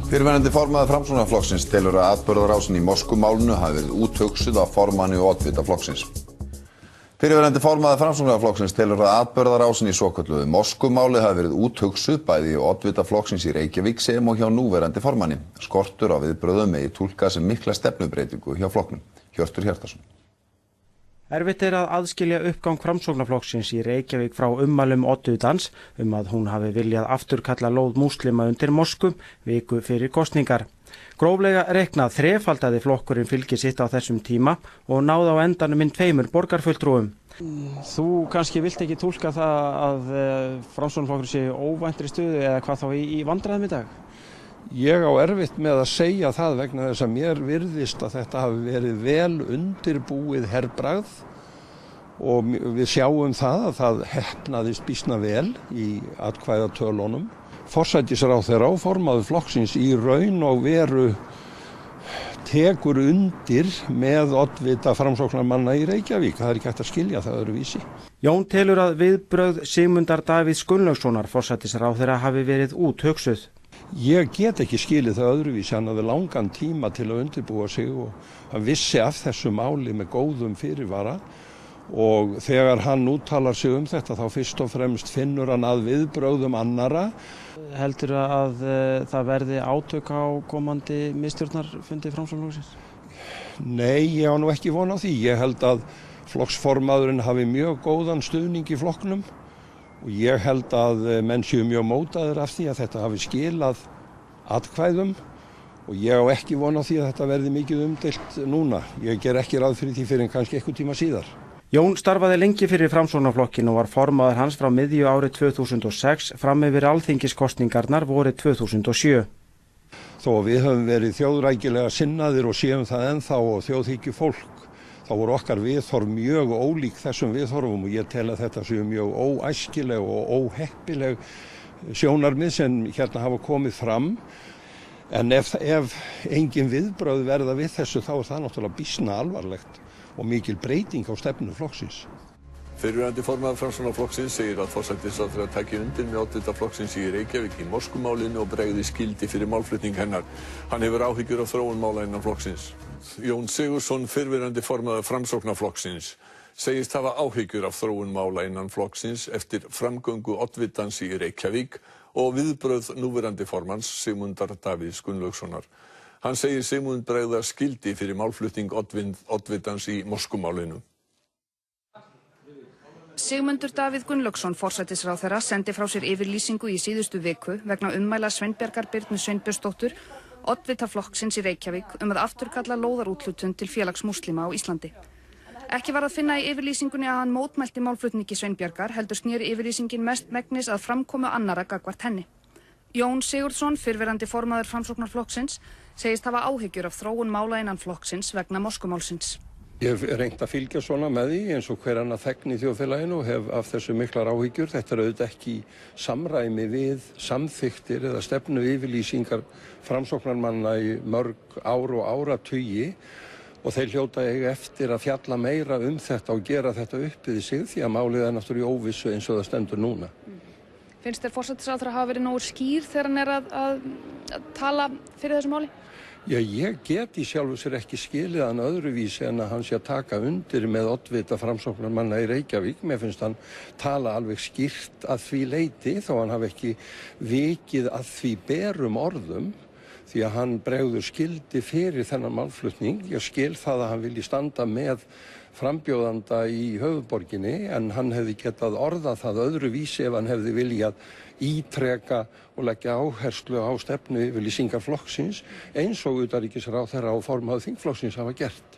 Fyrrverandi formaður Framsóknarflokksins telur að atburðarásin í Moskvumálinu hafi verið úthugsuð af formanni og oddvita flokksins. Fyrrverandi formaður Framsóknarflokksins telur að atburðarásin í svokölluðu Moskvumáli hafi verið úthugsuð bæði í oddvita flokksins í Reykjavík sem og hjá núverandi formanni. Skortur á viðbrögðum megi túlka sem mikla stefnubreytingu hjá flokknum. Hjörtur Hjartarson. Erfitt að aðskilja uppgang Framsóknarflokksins í Reykjavík frá ummælum oddvitans að hún hafi viljað afturkalla lóð múslima undir Moskvu viku fyrir kosningar. Gróflega reiknað þrefaldaði flokkurinn fylgi sitt á þessum tíma og náði á endanum inn 2 borgarfulltrúum. Þú kannski vilt ekki túlka það að Framsóknarflokkurinn sé óvæntri stöðu eða hvað þá í vandræðum í dag? Ég á erfitt með að segja það vegna þess að mér virðist að þetta hafi verið vel undirbúið herbragð og við sjáum það að það heppnaðist býsna vel í atkvæðatölunum. Forsætisráðherra og formaður flokksins í raun og veru tekur undir með oddvita Framsóknarmanna í Reykjavík. Það ekki hægt að skilja það öðruvísi. Jón telur að viðbrögð Sigmundar Davíðs Gunnlaugssonar forsætisráðherra hafi verið úthugsuð. Ég get ekki skilið það öðruvísi, hann hafði langan tíma til að undirbúa sig og hann vissi af þessu máli með góðum fyrirvara og þegar hann úttalar sig þetta þá fyrst og fremst finnur hann að viðbrögðum annara. Heldur að það verði átök á komandi miðstjórnarfundi Framsóknarflokksins? Nei, ég á nú ekki von á því. Ég held að flokksformaðurinn hafi mjög góðan stuðning í flokknum og ég held að menn séu mjög mótaðir af því að þetta hafi skilað atkvæðum og ég á ekki von á því að þetta verði mikið umdeilt núna. Ég ger ekki ráð fyrir því fyrir kannski eitthvað tíma síðar. Jón starfaði lengi fyrir Framsóknarflokkinn og var formaður hans frá miðju árið 2006 fram yfir alþingiskosningarnar vorið 2007. Þó að við höfum verið þjóðrækilega sinnaðir og séum það ennþá og þjóðhyggju fólk, þá voru okkar viðhorf mjög ólík þessum viðhorfum og ég tel að þetta séu mjög óæskileg og óheppileg sjónarmið sem hérna hafa komið fram. En ef engin viðbrögð verða við þessu þá það náttúrulega býsna alvarlegt og mikil breyting á stefnu flokksins. Fyrrverandi formaður Framsóknarflokksins segir að forsætisráðherra taki undir með oddvita flokksins í Reykjavík í Moskvumálinu og bregði skildi fyrir málflutning hennar. Hann hefur áhyggjur af þróun mála innan flokksins. Jón Sigurðsson, fyrrverandi formaður Framsóknarflokksins, segist hafa áhyggjur af þróun mála innan flokksins eftir framgöngu oddvitans í Reykjavík og viðbrögð núverandi formanns Sigmundar Davíðs Gunnlaugssonar. Hann segir Sigmund bregða skildi fyrir málflutning oddvitans í Moskvumálinu. Sigmundur Davíð Gunnlaugsson forsætisráðherra sendi frá sér yfirlýsingu í síðustu viku vegna ummæla Sveinbjargar Birnu Sveinbjörnsdóttur, oddvita flokksins í Reykjavík að afturkalla lóðarúthlutun til félags múslima á Íslandi. Ekki var að finna í yfirlýsingunni að hann mótmælti málflutningi Sveinbjargar, heldur sneri yfirlýsingin mest megnis að framkomu annarra gagnvart henni. Jón Sigurðsson, fyrrverandi formaður Framsóknarflokksins, segist hafa áhyggjur af þróun mála innan flokksins vegna Moskvumálsins. Ég hef reynt að fylgja svona með því eins og hver annar þegn í þjóðfélaginu og hef af þessu miklar áhyggjur. Þetta auðvitað ekki í samræmi við samþykktir eða stefnu yfirlýsingar Framsóknarmanna í mörg ár og áratugi og þeir hljóta eiga eftir að fjalla meira þetta og gera þetta upp við sig því að málið náttúrulega í óvissu eins og það stendur núna. Finnst þér forsætisráðherra hafa verið nógu skýr þegar hann að tala fyrir þessu máli? Já, ég get í sjálfu sér ekki skilið hann öðruvísi en að hann sé að taka undir með oddvita Framsóknarmanna í Reykjavík. Mér finnst hann tala alveg skýrt að því leyti þó hann hafi ekki vikið að því berum orðum því að hann bregður skildi fyrir þennan málflutning. Ég skil það að hann vilji standa með frambjóðanda í höfuðborginni en hann hefði getað orðað það öðruvísi ef hann hefði viljað ítreka og leggja áherslu á stefnu yfirlýsingar flokksins eins og utanríkisráðherra og formaður þingflokksins hafa gert.